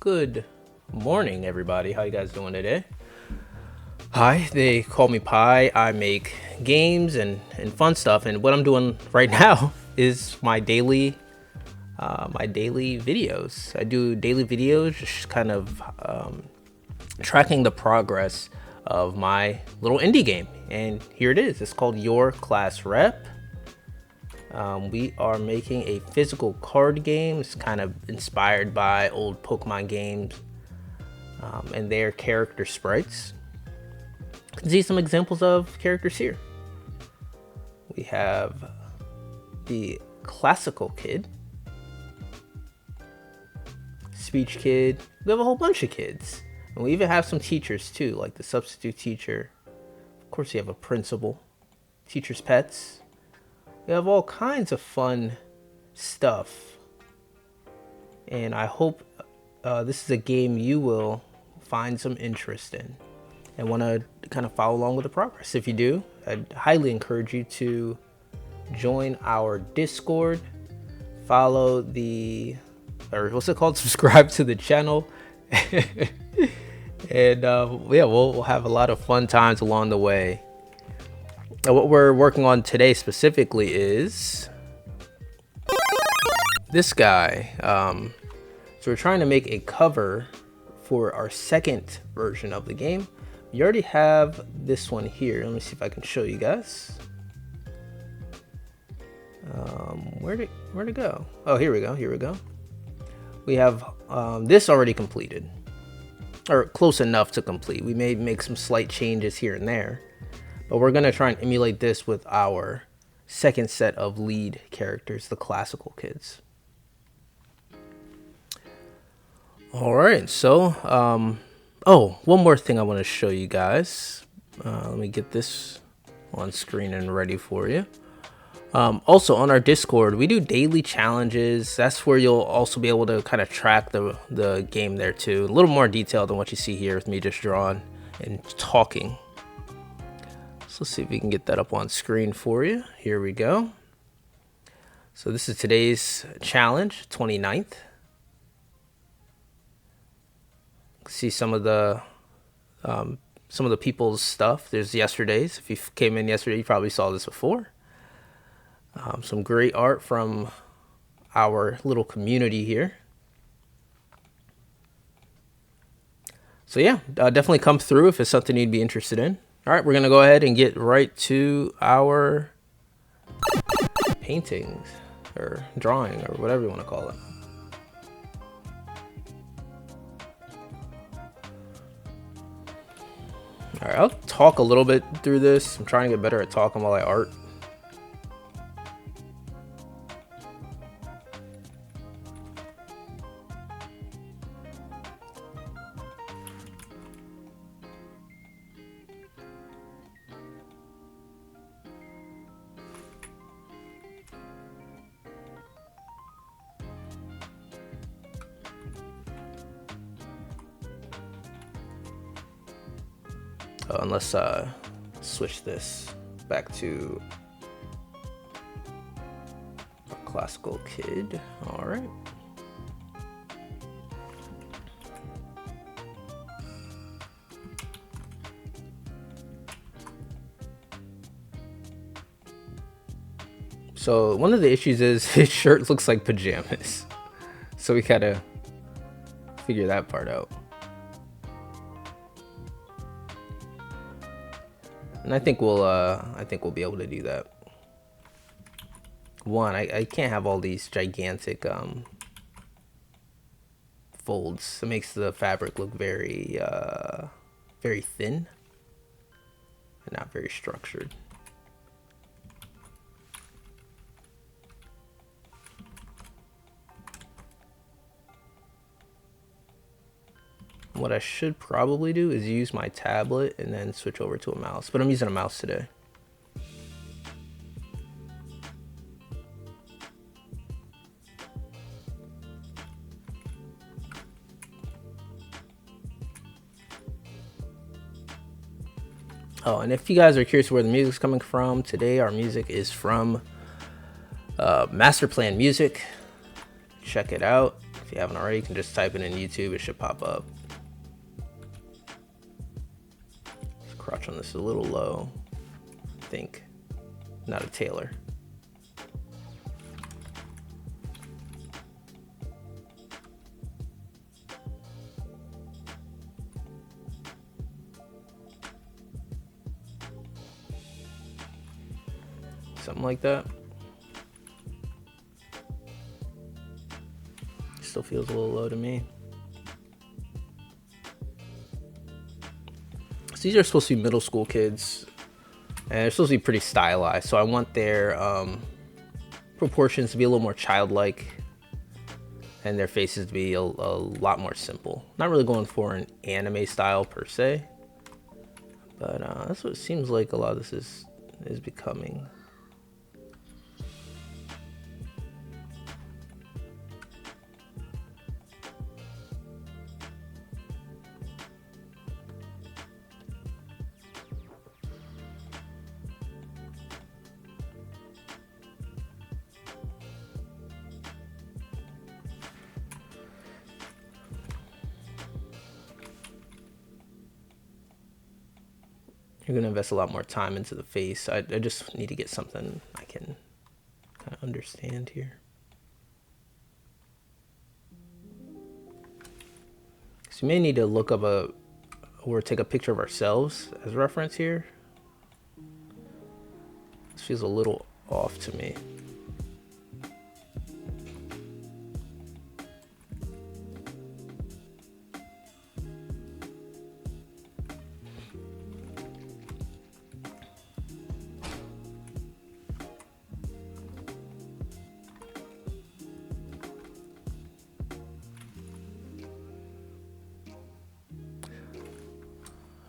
Good morning, everybody. How you guys doing today? Hi, they call me Pi. I make games and fun stuff, and what I'm doing right now is my daily videos. I do daily videos, just kind of tracking the progress of my little indie game, and here it is. It's called Your Class Rep. We are making a physical card game. It's kind of inspired by old Pokemon games and their character sprites. You can see some examples of characters here. We have the classical kid, speech kid. We have a whole bunch of kids. And we even have some teachers too, like the substitute teacher. Of course, you have a principal, teacher's pets. We have all kinds of fun stuff, and I hope this is a game you will find some interest in and want to kind of follow along with the progress. If you do, I'd highly encourage you to join our Discord, follow the, or what's it called, subscribe to the channel, and yeah, we'll have a lot of fun times along the way. Now, what we're working on today specifically is this guy. So we're trying to make a cover for our second version of the game. You already have this one here. Let me see if I can show you guys. Where'd it go? Oh, here we go. We have this already completed, or close enough to complete. We may make some slight changes here and there, but we're gonna try and emulate this with our second set of lead characters, the classical kids. All right, so oh, one more thing I want to show you guys. Let me get this on screen and ready for you. Also on our Discord, we do daily challenges. That's where you'll also be able to kind of track the game there too. A little more detailed than what you see here with me just drawing and talking. So let's see if we can get that up on screen for you. Here we go. So this is today's challenge, 29th. See some of the people's stuff. There's yesterday's. If you came in yesterday, you probably saw this before. Some great art from our little community here. So yeah, definitely come through if it's something you'd be interested in. All right, we're gonna go ahead and get right to our paintings or drawing or whatever you want to call it. All right, I'll talk a little bit through this. I'm trying to get better at talking while I art. Let's switch this back to a classical kid. All right. So one of the issues is his shirt looks like pajamas. So we gotta figure that part out. And I think we'll be able to do that. One, I can't have all these gigantic folds. It makes the fabric look very very thin and not very structured. What I should probably do is use my tablet and then switch over to a mouse, but I'm using a mouse today. Oh, and if you guys are curious where the music's coming from, today our music is from Master Plan Music. Check it out. If If you haven't already, you can just type it in YouTube, it should pop up. Crotch on this is a little low, I think. Not a tailor. Something like that. Still feels a little low to me. So these are supposed to be middle school kids, and they're supposed to be pretty stylized. So I want their proportions to be a little more childlike, and their faces to be a lot more simple. Not really going for an anime style per se, but that's what it seems like a lot of this is becoming. You're gonna invest a lot more time into the face. I just need to get something I can kind of understand here. So you may need to look up or take a picture of ourselves as reference here. This feels a little off to me.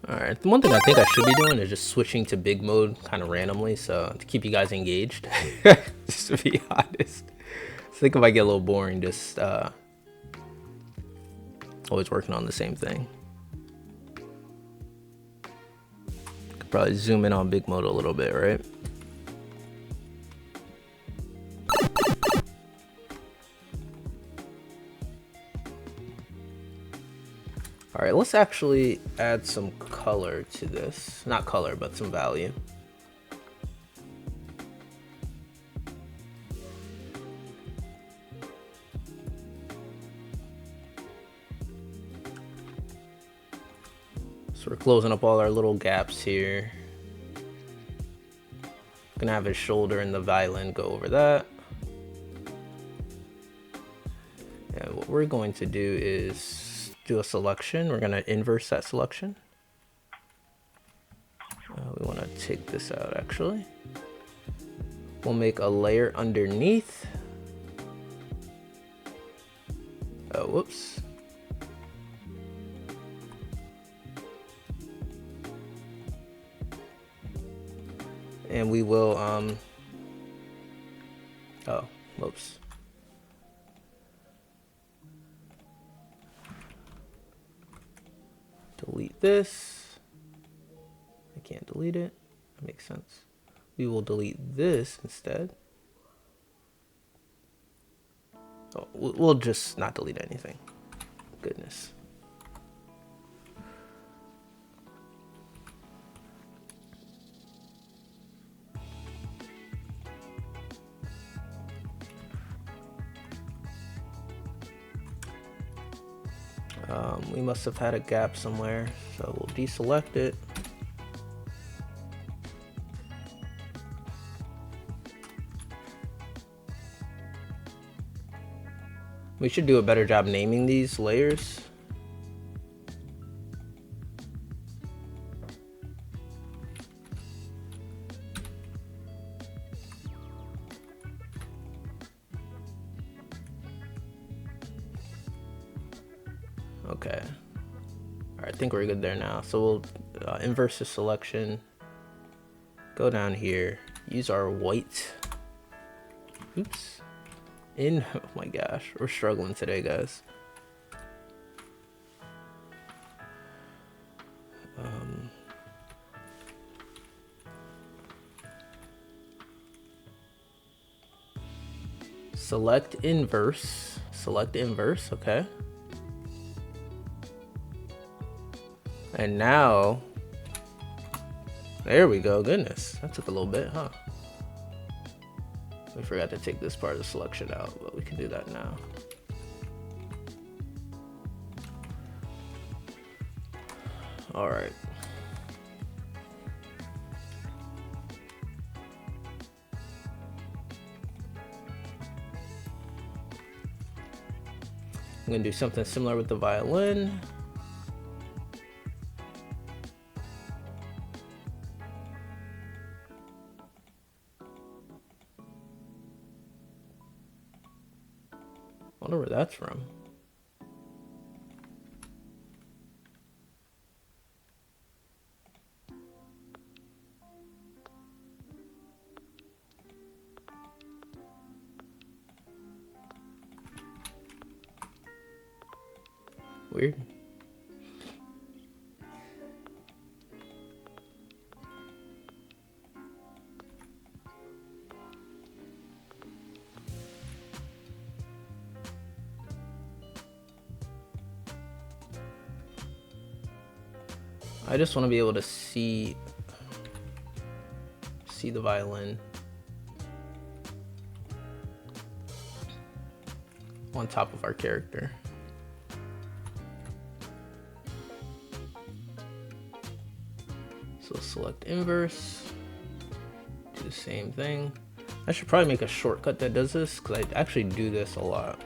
Alright, the one thing I think I should be doing is just switching to big mode kind of randomly, so to keep you guys engaged, just to be honest. I think if I get a little boring, just always working on the same thing. Could probably zoom in on big mode a little bit, right? All right, let's actually add some color to this. Not color, but some value. So we're closing up all our little gaps here. Gonna have his shoulder and the violin go over that. And what we're going to do is do a selection. We're gonna inverse that selection. We wanna take this out actually. We'll make a layer underneath. Oh, whoops. And we will, oh, whoops. Delete this. I can't delete it. That makes sense. We will delete this instead. Oh, we'll just not delete anything. Goodness. We must have had a gap somewhere, so we'll deselect it. We should do a better job naming these layers. Okay. All right, I think we're good there now. So we'll inverse the selection. Go down here. Use our white. Oops. Oh my gosh, we're struggling today, guys. Select inverse select inverse, okay. And now, there we go. Goodness, that took a little bit, huh? We forgot to take this part of the selection out, but we can do that now. All right. I'm gonna do something similar with the violin. I wonder where that's from. Weird. I just want to be able to see the violin on top of our character. So select inverse, do the same thing. I should probably make a shortcut that does this because I actually do this a lot.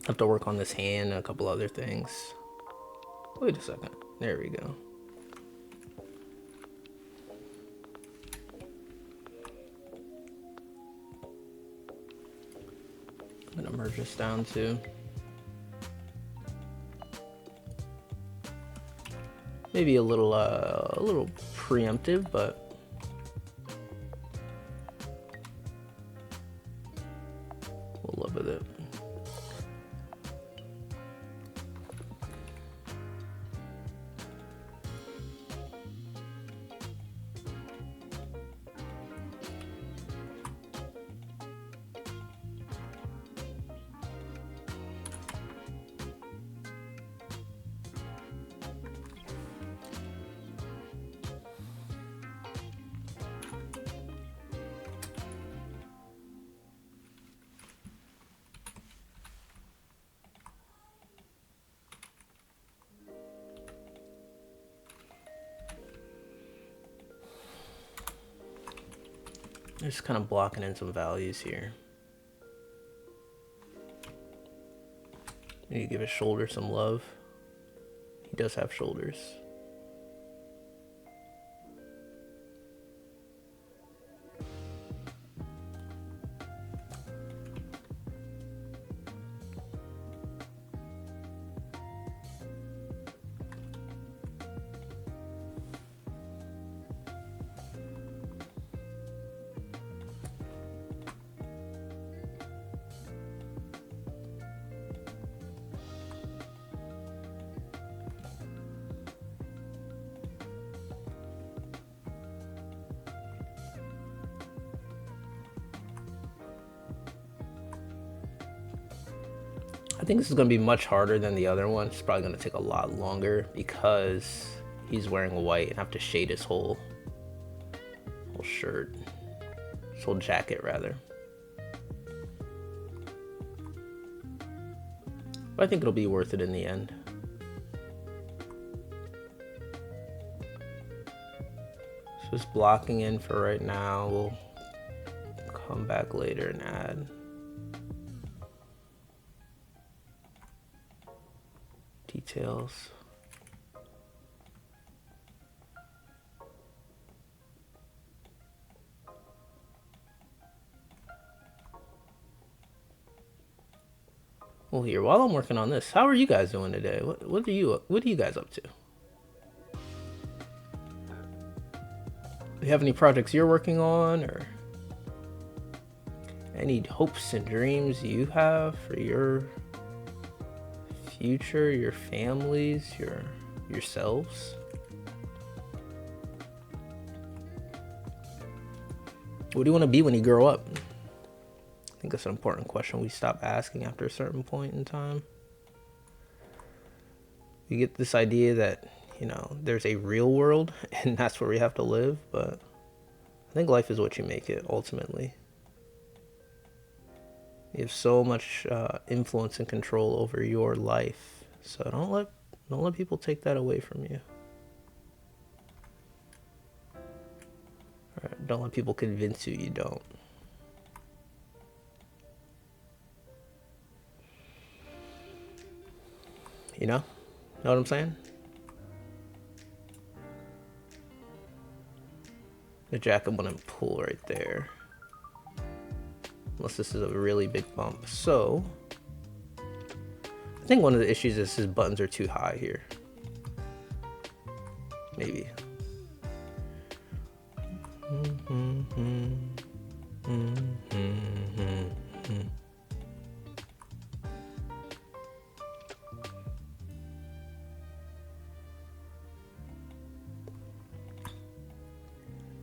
Have to work on this hand and a couple other things. Wait a second. There we go. I'm gonna merge this down too. Maybe a little preemptive, but we'll live with it. Just kind of blocking in some values here. Need to give his shoulder some love. He does have shoulders. I think this is going to be much harder than the other one. It's probably going to take a lot longer because he's wearing white and I have to shade his whole shirt, his whole jacket rather. But I think it'll be worth it in the end. So just blocking in for right now. We'll come back later and add. Details. Well, here, while I'm working on this, how are you guys doing today? What are you guys up to? Do you have any projects you're working on, or any hopes and dreams you have for your future, your families, yourselves? What do you want to be when you grow up? I think that's an important question we stop asking after a certain point in time. We get this idea that, there's a real world and that's where we have to live, but I think life is what you make it ultimately. You have so much influence and control over your life, so don't let people take that away from you. Right, don't let people convince you don't. Know what I'm saying? The jacket wouldn't pull right there. Unless this is a really big bump. So, I think one of the issues is his buttons are too high here. Maybe.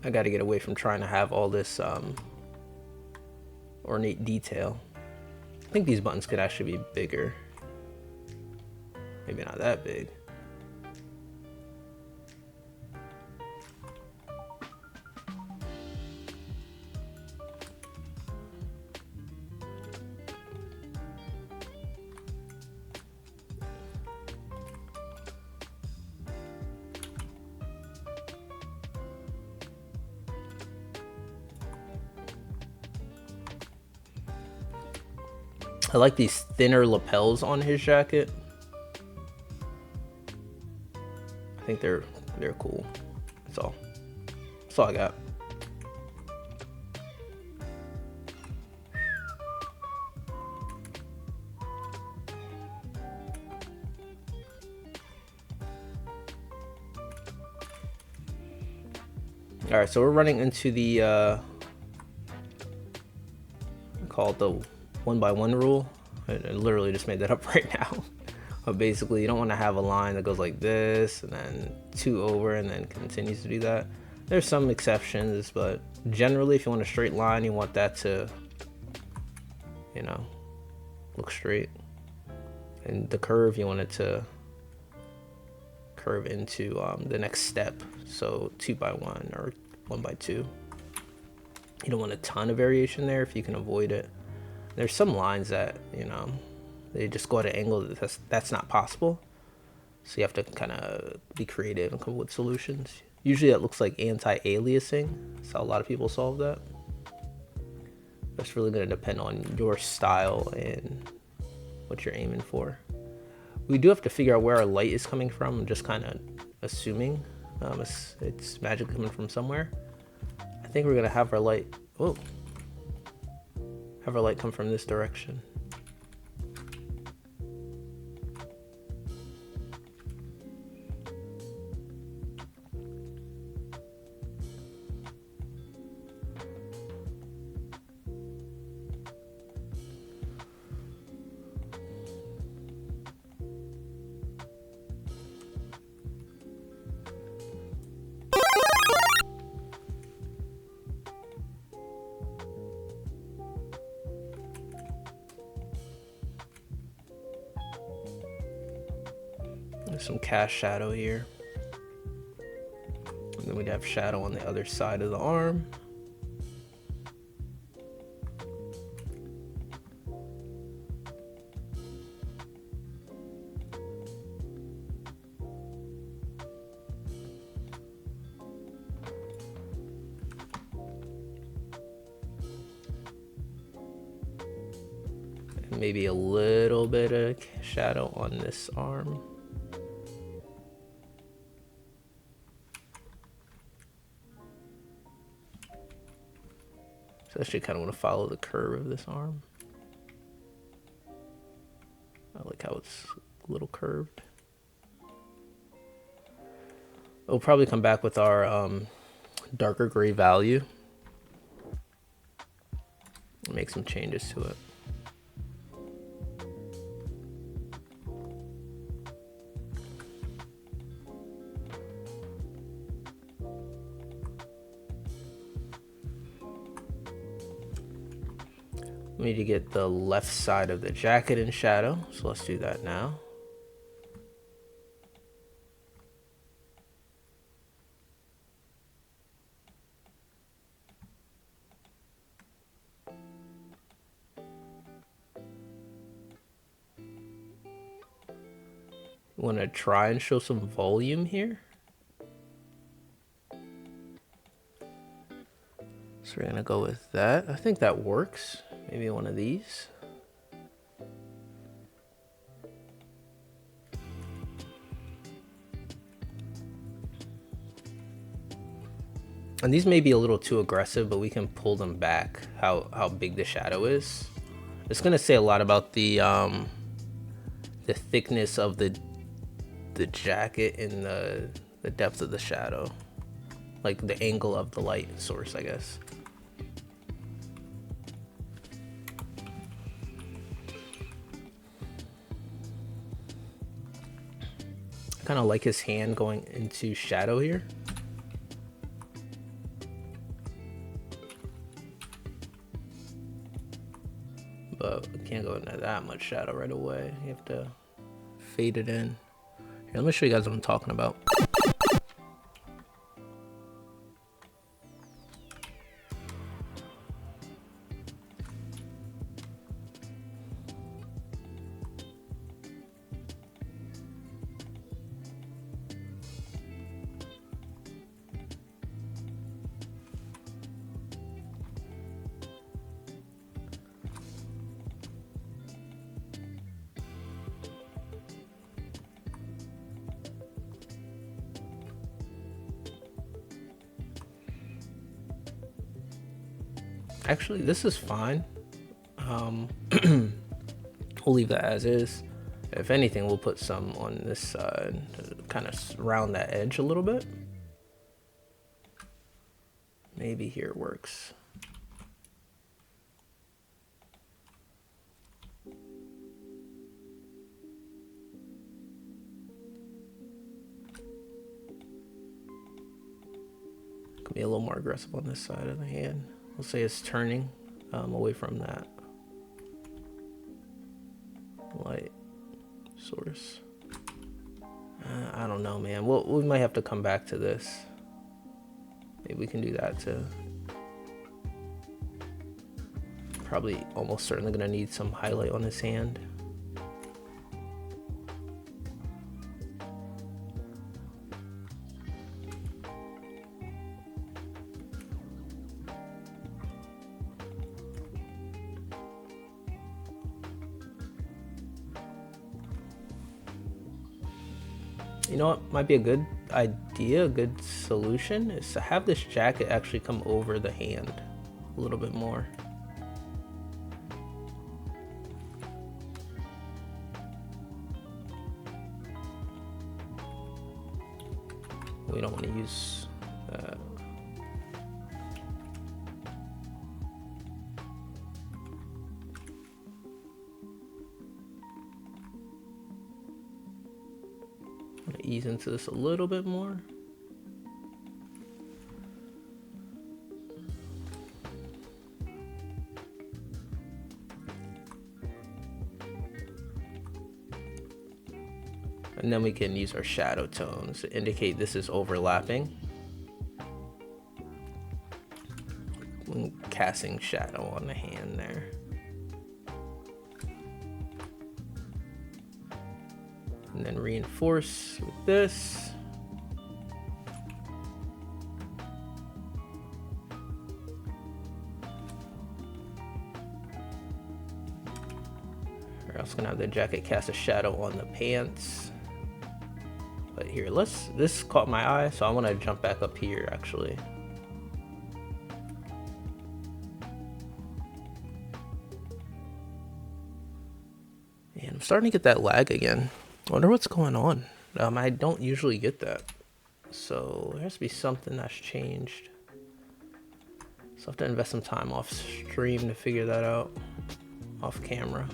I got to get away from trying to have all this ornate detail. I think these buttons could actually be bigger. Maybe not that big. I like these thinner lapels on his jacket. I think they're cool. That's all I got. All right, so we're running into the called the 1x1 rule. I literally just made that up right now. But basically, you don't want to have a line that goes like this and then 2 over and then continues to do that. There's some exceptions, but generally, if you want a straight line, you want that to, look straight. And the curve, you want it to curve into the next step. So 2x1 or 1x2. You don't want a ton of variation there if you can avoid it. There's some lines that, they just go at an angle that's not possible. So you have to kind of be creative and come up with solutions. Usually that looks like anti-aliasing. That's how a lot of people solve that. That's really going to depend on your style and what you're aiming for. We do have to figure out where our light is coming from. I'm just kind of assuming it's magically coming from somewhere. I think we're going to have our light... have our light come from this direction. There's some cast shadow here. And then we'd have shadow on the other side of the arm. And maybe a little bit of shadow on this arm. So I actually kind of want to follow the curve of this arm. I like how it's a little curved. We'll probably come back with our darker gray value. Make some changes to it. We need to get the left side of the jacket in shadow, so let's do that now. We want to try and show some volume here. So we're gonna go with that. I think that works. Maybe one of these. And these may be a little too aggressive, but we can pull them back how big the shadow is. It's gonna say a lot about the thickness of the jacket and the depth of the shadow. Like the angle of the light source, I guess. I kind of like his hand going into shadow here. But we can't go into that much shadow right away. You have to fade it in. Here, let me show you guys what I'm talking about. Actually, this is fine. We'll leave that as is. If anything, we'll put some on this side to kind of round that edge a little bit. Maybe here works. Could be a little more aggressive on this side of the hand. We'll say it's turning away from that light source. I don't know, man. We might have to come back to this. Maybe we can do that too. Probably almost certainly gonna need some highlight on his hand. You know what might be a good idea, a good solution, is to have this jacket actually come over the hand a little bit more. We don't want to use that. Ease into this a little bit more. And then we can use our shadow tones to indicate this is overlapping. When casting shadow on the hand there. And then reinforce with this. We're also gonna have the jacket cast a shadow on the pants. But here, this caught my eye, so I want to jump back up here actually. Man, I'm starting to get that lag again. I wonder what's going on. I don't usually get that. So there has to be something that's changed. So I have to invest some time off stream to figure that out. Off camera.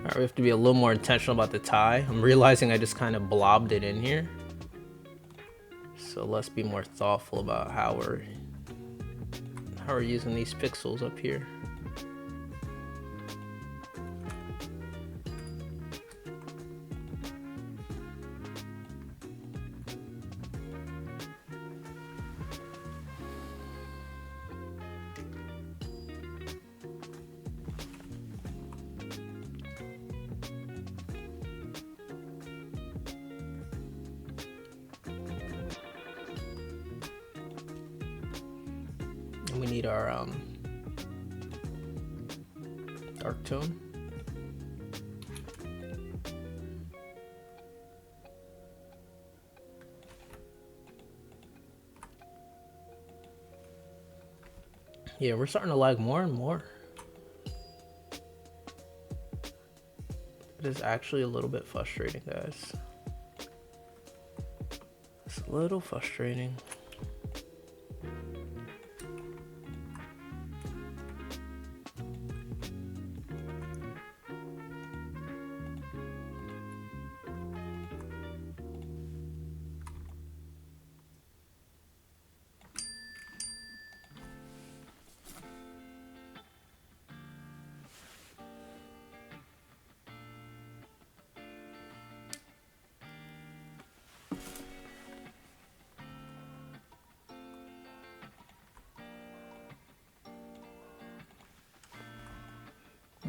Alright, we have to be a little more intentional about the tie. I'm realizing I just kind of blobbed it in here. So let's be more thoughtful about how we're using these pixels up here. And we need our dark tone. Yeah, we're starting to lag more and more. It is actually a little bit frustrating, guys. It's a little frustrating.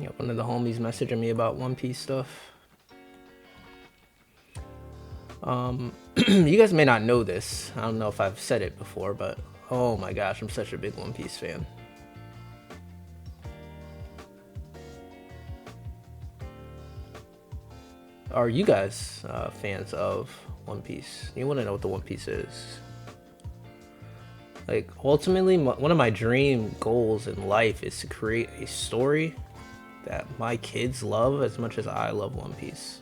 Yeah, one of the homies messaging me about One Piece stuff. You guys may not know this. I don't know if I've said it before, but oh my gosh, I'm such a big One Piece fan. Are you guys fans of One Piece? You want to know what the One Piece is? Like, ultimately, one of my dream goals in life is to create a story that my kids love as much as I love One Piece.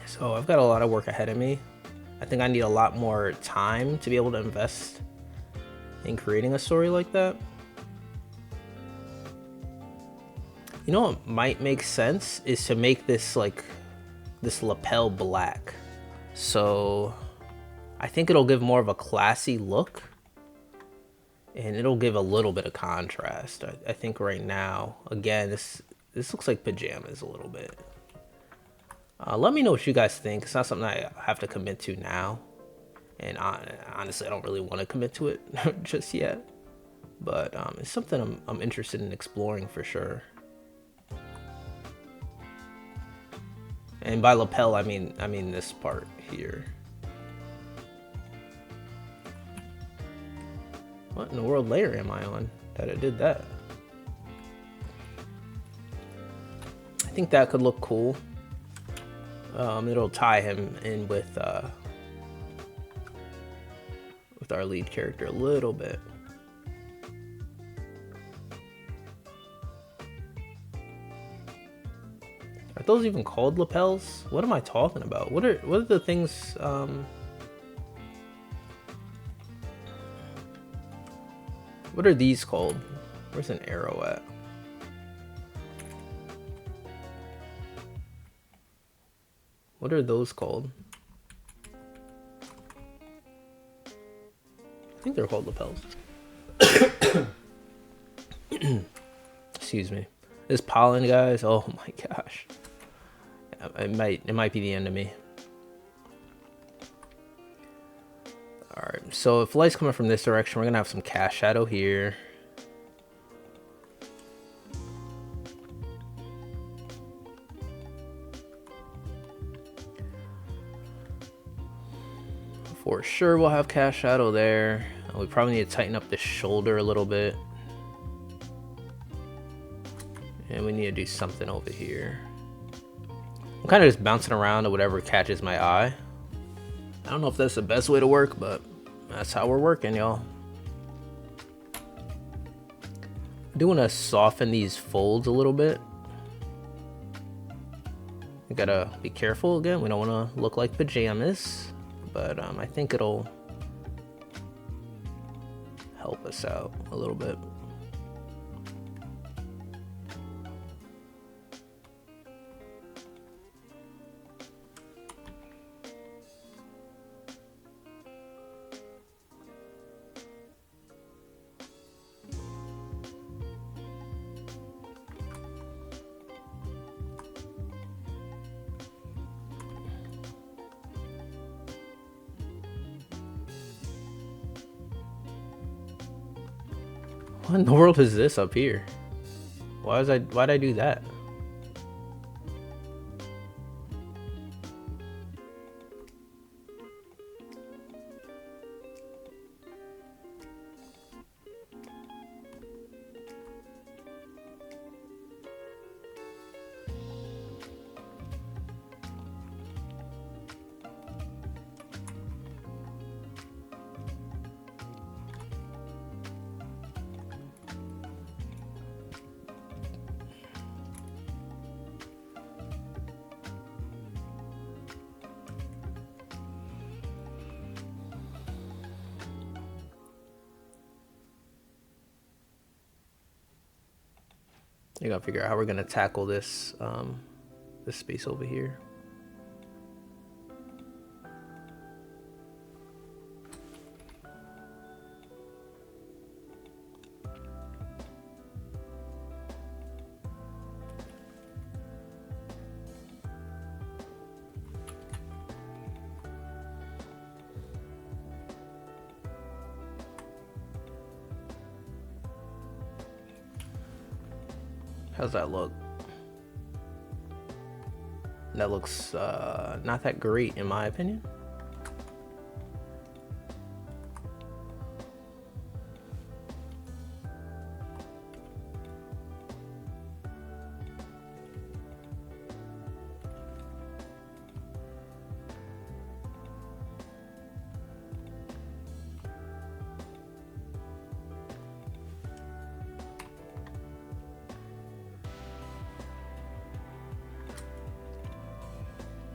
So I've got a lot of work ahead of me. I think I need a lot more time to be able to invest in creating a story like that. You know what might make sense is to make this like this lapel black. So I think it'll give more of a classy look and it'll give a little bit of contrast. I think right now, again, this looks like pajamas a little bit. Let me know what you guys think. It's not something I have to commit to now. And honestly, I don't really want to commit to it just yet. But it's something I'm interested in exploring for sure. And by lapel, I mean this part here. What in the world layer am I on that it did that? I think that could look cool. It'll tie him in with our lead character a little bit. Are those even called lapels? What am I talking about? What are the things? What are these called? Where's an arrow at? What are those called? I think they're called lapels. Excuse me. This pollen, guys. Oh my gosh. It might be the end of me. Alright, so if light's coming from this direction, we're gonna have some cast shadow here. For sure we'll have cast shadow there. We probably need to tighten up the shoulder a little bit. And we need to do something over here. I'm kind of just bouncing around to whatever catches my eye. I don't know if that's the best way to work, but that's how we're working, y'all. I do want to soften these folds a little bit. We gotta be careful again. We don't want to look like pajamas, but I think it'll help us out a little bit. What in the world is this up here? Why'd I do that? I gotta figure out how we're gonna tackle this this space over here. How's that look? That looks not that great in my opinion.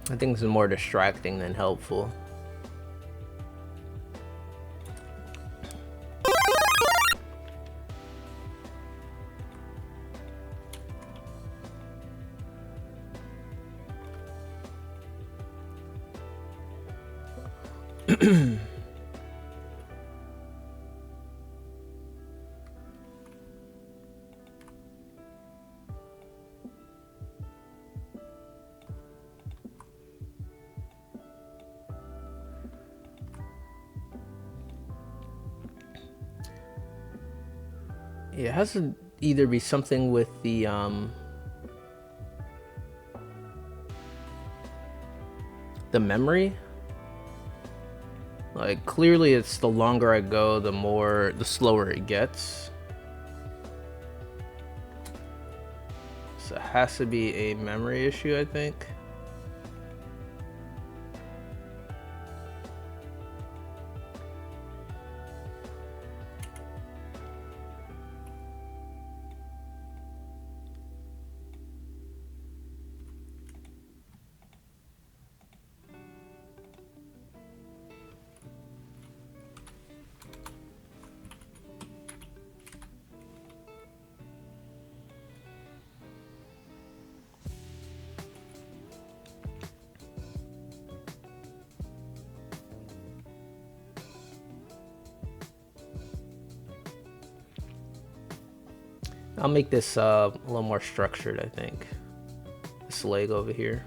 I think this is more distracting than helpful. Yeah, it has to either be something with the memory. Like clearly it's the longer I go, the slower it gets. So it has to be a memory issue, I think. I'll make this a little more structured, I think. This leg over here.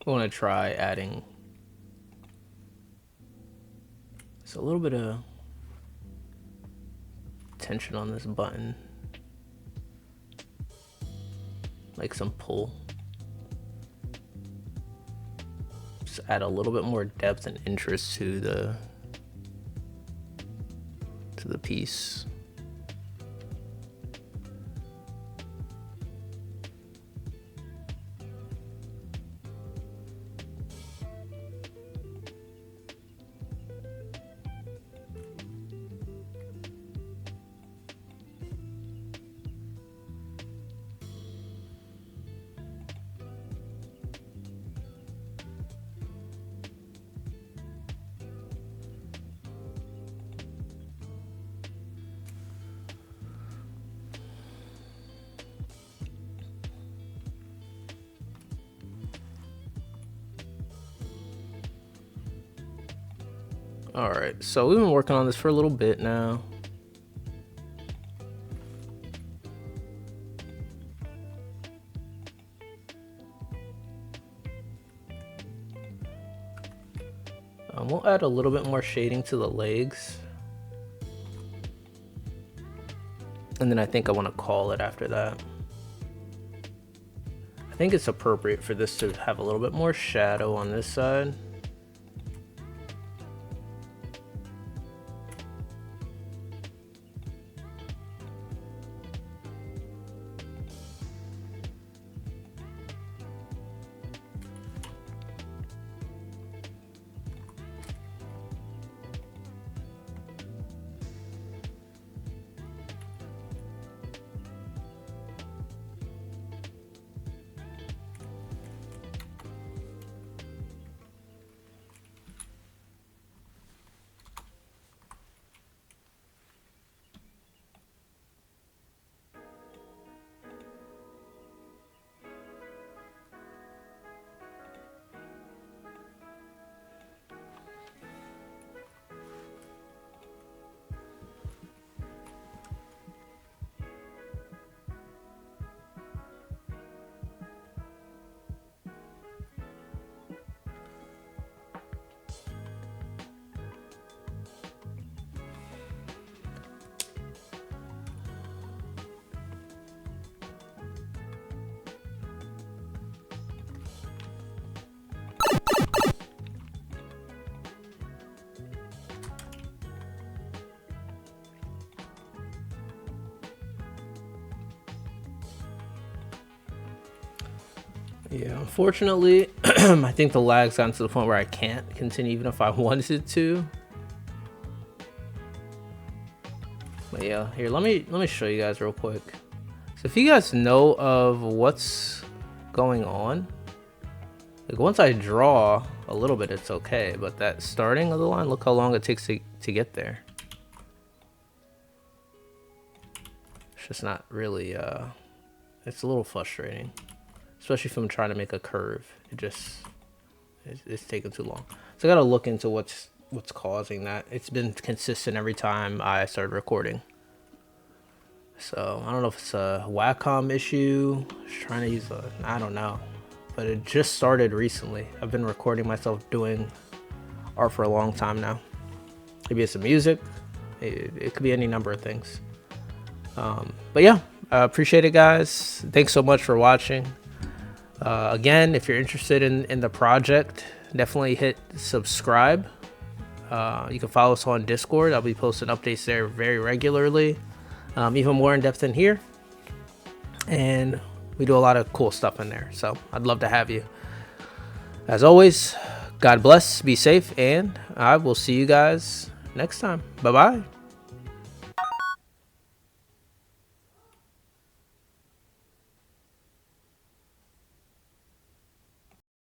I want to try adding just a little bit of tension on this button, like some pull. Just add a little bit more depth and interest to the piece. All right, so we've been working on this for a little bit now. We'll add a little bit more shading to the legs. And then I think I want to call it after that. I think it's appropriate for this to have a little bit more shadow on this side. Yeah, unfortunately, I think the lag's gotten to the point where I can't continue even if I wanted to. But yeah, here, let me show you guys real quick. So if you guys know of what's going on, like once I draw a little bit, it's okay. But that starting of the line, look how long it takes to get there. It's just not really, it's a little frustrating. Especially if I'm trying to make a curve, it's taking too long. So I gotta look into what's causing that. It's been consistent every time I started recording. So I don't know if it's a Wacom issue. Just trying to use I don't know, but it just started recently. I've been recording myself doing art for a long time now. Maybe it's the music. It could be any number of things. But yeah, I appreciate it, guys. Thanks so much for watching. Again, if you're interested in the project, definitely hit subscribe. You can follow us on Discord. I'll be posting updates there very regularly, even more in depth than here. And we do a lot of cool stuff in there. So I'd love to have you. As always, God bless, be safe, and I will see you guys next time. Bye-bye.